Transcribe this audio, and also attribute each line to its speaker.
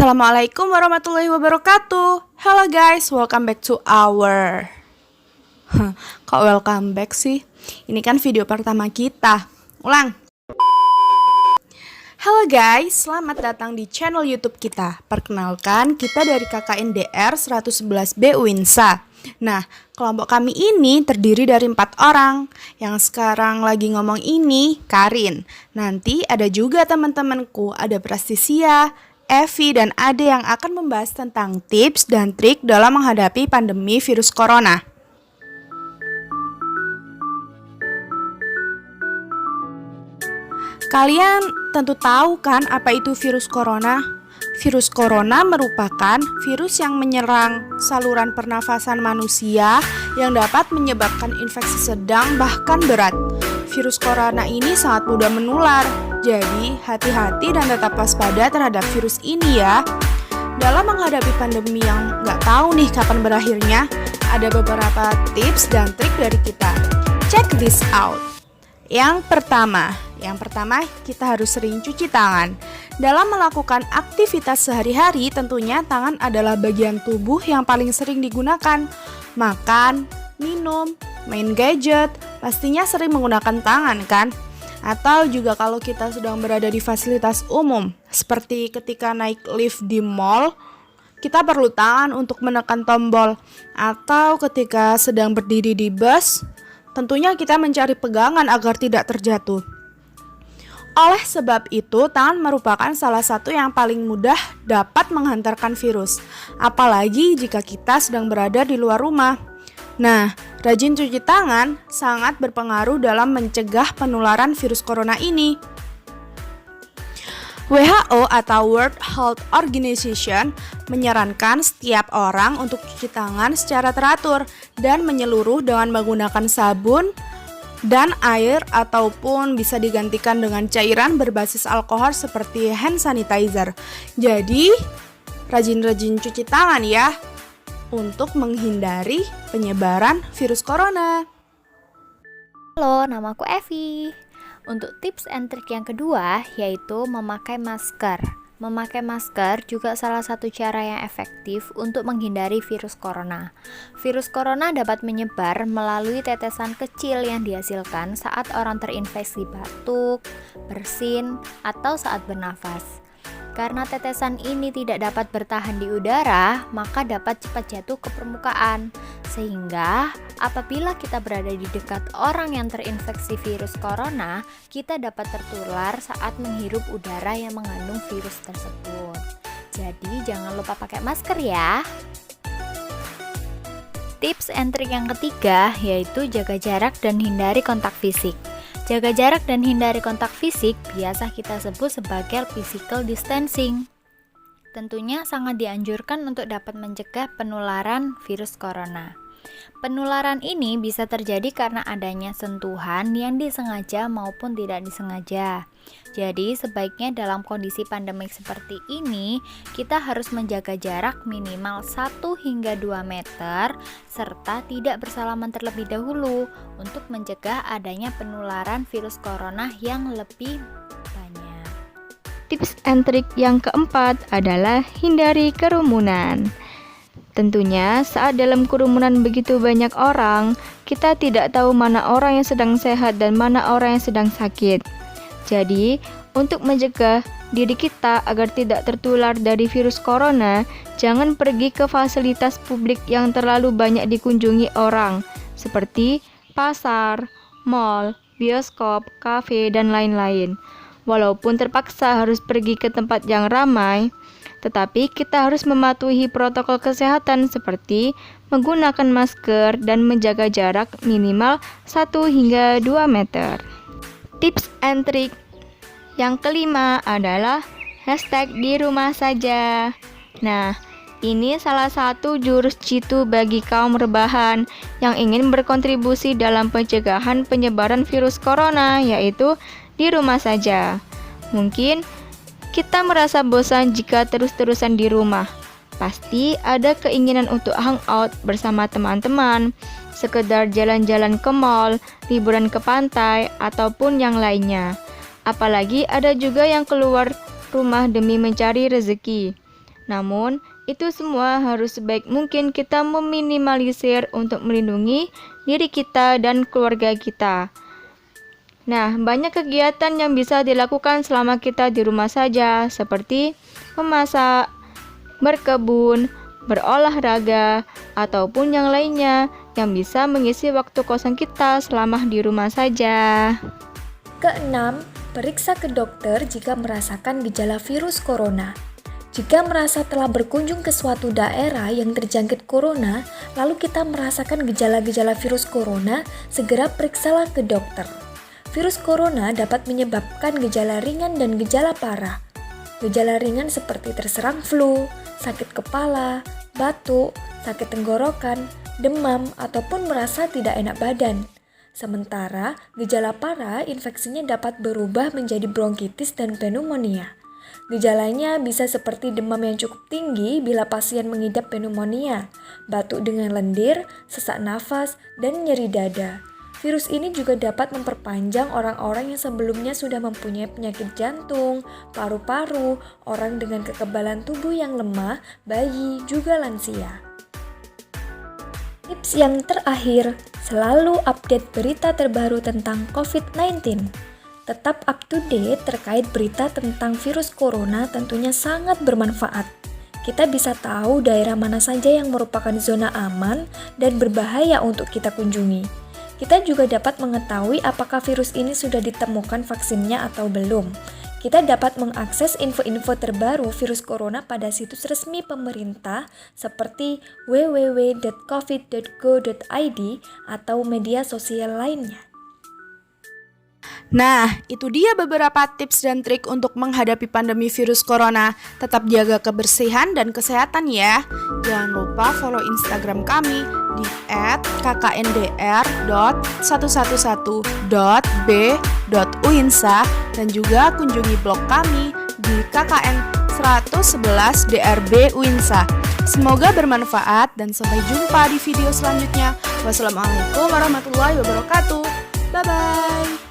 Speaker 1: Assalamualaikum warahmatullahi wabarakatuh. Hello guys, welcome back to our Kok welcome back sih? Ini kan video pertama kita. Ulang. Halo guys, selamat datang di channel YouTube kita. Perkenalkan, kita dari KKNDR 111B UINSA. Nah, kelompok kami ini terdiri dari 4 orang. Yang sekarang lagi ngomong ini, Karin. Nanti ada juga teman-temanku, ada Prastisia, Evi, dan Ade yang akan membahas tentang tips dan trik dalam menghadapi pandemi virus corona. Kalian tentu tahu kan apa itu virus corona? Virus corona merupakan virus yang menyerang saluran pernafasan manusia yang dapat menyebabkan infeksi sedang bahkan berat. Virus corona ini sangat mudah menular, jadi hati-hati dan tetap waspada terhadap virus ini ya. Dalam menghadapi pandemi yang nggak tahu nih kapan berakhirnya, ada beberapa tips dan trik dari kita. Check this out. Yang pertama kita harus sering cuci tangan. Dalam melakukan aktivitas sehari-hari, tentunya tangan adalah bagian tubuh yang paling sering digunakan. Makan, minum, main gadget, pastinya sering menggunakan tangan kan? Atau juga kalau kita sedang berada di fasilitas umum, seperti ketika naik lift di mall, kita perlu tangan untuk menekan tombol. Atau ketika sedang berdiri di bus, tentunya kita mencari pegangan agar tidak terjatuh. Oleh sebab itu, tangan merupakan salah satu yang paling mudah dapat menghantarkan virus, apalagi jika kita sedang berada di luar rumah. Nah, rajin cuci tangan sangat berpengaruh dalam mencegah penularan virus corona ini. WHO atau World Health Organization menyarankan setiap orang untuk cuci tangan secara teratur dan menyeluruh dengan menggunakan sabun dan air ataupun bisa digantikan dengan cairan berbasis alkohol seperti hand sanitizer. Jadi, rajin-rajin cuci tangan ya untuk menghindari penyebaran virus corona.
Speaker 2: Halo, namaku Evi. Untuk tips and trik yang kedua yaitu memakai masker. Memakai masker juga salah satu cara yang efektif untuk menghindari virus corona. Virus corona dapat menyebar melalui tetesan kecil yang dihasilkan saat orang terinfeksi batuk, bersin, atau saat bernafas. Karena tetesan ini tidak dapat bertahan di udara, maka dapat cepat jatuh ke permukaan. Sehingga apabila kita berada di dekat orang yang terinfeksi virus corona, kita dapat tertular saat menghirup udara yang mengandung virus tersebut. Jadi jangan lupa pakai masker ya. Tips and trik yang ketiga yaitu jaga jarak dan hindari kontak fisik. Jaga jarak dan hindari kontak fisik biasa kita sebut sebagai physical distancing. Tentunya sangat dianjurkan untuk dapat mencegah penularan virus corona. Penularan ini bisa terjadi karena adanya sentuhan yang disengaja maupun tidak disengaja. Jadi sebaiknya dalam kondisi pandemik seperti ini, kita harus menjaga jarak minimal 1 hingga 2 meter serta tidak bersalaman terlebih dahulu untuk mencegah adanya penularan virus corona yang lebih banyak.
Speaker 3: Tips and trik yang keempat adalah hindari kerumunan. Tentunya saat dalam kerumunan begitu banyak orang, kita tidak tahu mana orang yang sedang sehat dan mana orang yang sedang sakit. Jadi, untuk mencegah diri kita agar tidak tertular dari virus corona, jangan pergi ke fasilitas publik yang terlalu banyak dikunjungi orang, seperti pasar, mal, bioskop, kafe, dan lain-lain. Walaupun terpaksa harus pergi ke tempat yang ramai, tetapi kita harus mematuhi protokol kesehatan seperti menggunakan masker dan menjaga jarak minimal 1 hingga 2 meter. Tips and trik yang kelima adalah hashtag di rumah saja. Nah, ini salah satu jurus jitu bagi kaum rebahan yang ingin berkontribusi dalam pencegahan penyebaran virus corona, yaitu di rumah saja. Mungkin kita merasa bosan jika terus-terusan di rumah. Pasti ada keinginan untuk hangout bersama teman-teman, sekedar jalan-jalan ke mall, liburan ke pantai, ataupun yang lainnya. Apalagi ada juga yang keluar rumah demi mencari rezeki. Namun, itu semua harus sebaik mungkin kita meminimalisir untuk melindungi diri kita dan keluarga kita. Nah, banyak kegiatan yang bisa dilakukan selama kita di rumah saja, seperti memasak, berkebun, berolahraga, ataupun yang lainnya yang bisa mengisi waktu kosong kita selama di rumah saja.
Speaker 4: Keenam, periksa ke dokter jika merasakan gejala virus corona. Jika merasa telah berkunjung ke suatu daerah yang terjangkit corona, lalu kita merasakan gejala-gejala virus corona, segera periksalah ke dokter. Virus corona dapat menyebabkan gejala ringan dan gejala parah. Gejala ringan seperti terserang flu, sakit kepala, batuk, sakit tenggorokan, demam, ataupun merasa tidak enak badan. Sementara, gejala parah infeksinya dapat berubah menjadi bronkitis dan pneumonia. Gejalanya bisa seperti demam yang cukup tinggi bila pasien mengidap pneumonia, batuk dengan lendir, sesak nafas, dan nyeri dada. Virus ini juga dapat memperpanjang orang-orang yang sebelumnya sudah mempunyai penyakit jantung, paru-paru, orang dengan kekebalan tubuh yang lemah, bayi, juga lansia. Tips yang terakhir, selalu update berita terbaru tentang COVID-19. Tetap up to date terkait berita tentang virus corona tentunya sangat bermanfaat. Kita bisa tahu daerah mana saja yang merupakan zona aman dan berbahaya untuk kita kunjungi. Kita juga dapat mengetahui apakah virus ini sudah ditemukan vaksinnya atau belum. Kita dapat mengakses info-info terbaru virus corona pada situs resmi pemerintah seperti www.covid.go.id atau media sosial lainnya.
Speaker 1: Nah, itu dia beberapa tips dan trik untuk menghadapi pandemi virus corona. Tetap jaga kebersihan dan kesehatan ya. Jangan lupa follow Instagram kami di kkndr.111.b.uinsa dan juga kunjungi blog kami di kkn111.drb Uinsa. Semoga bermanfaat dan sampai jumpa di video selanjutnya. Wassalamualaikum warahmatullahi wabarakatuh. Bye-bye.